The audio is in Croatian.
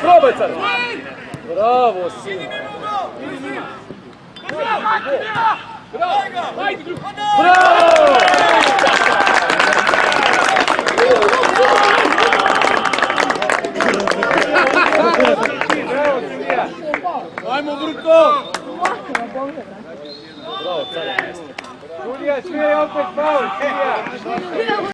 probaj sad! Bravo, sin! Bravo! Ajmo, Bruko! Bravo, sada mjesto. Julija, svi je opet faul, Julija!